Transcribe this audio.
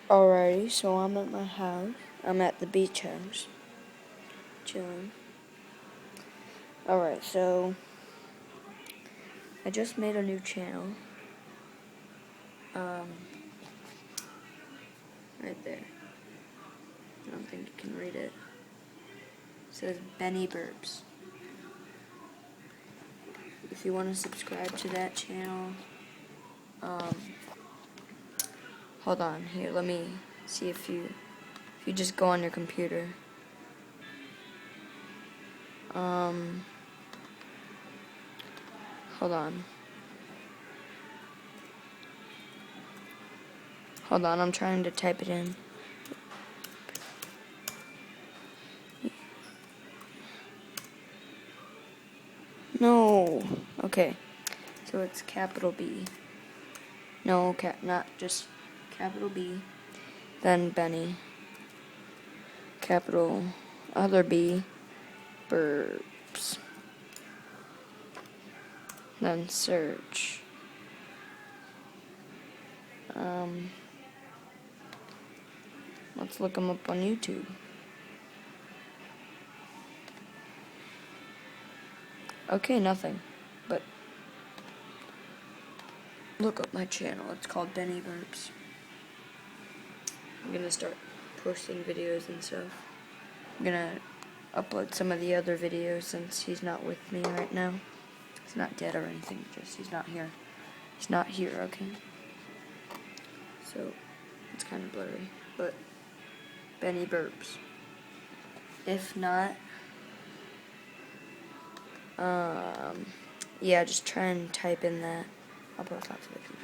Alrighty, so I'm at my house. I'm at the beach house. Chilling. Alright, so I just made a new channel. Right there. I don't think you can read it. It says Benny Burps. If you want to subscribe to that channel, hold on, here, let me see if you just go on your computer. Hold on. Hold on, I'm trying to type it in. No. Okay. So it's capital B. No, not just capital B. Then Benny. Capital other B. Burps. Then search. Let's look him up on YouTube. Okay, nothing. But look up my channel. It's called Benny Burps. I'm gonna start posting videos and stuff. I'm gonna upload some of the other videos since he's not with me right now. He's not dead or anything, just he's not here. He's not here, okay? So, it's kind of blurry, but Benny Burps. If not, yeah, just try and type in that. I'll post lots of videos.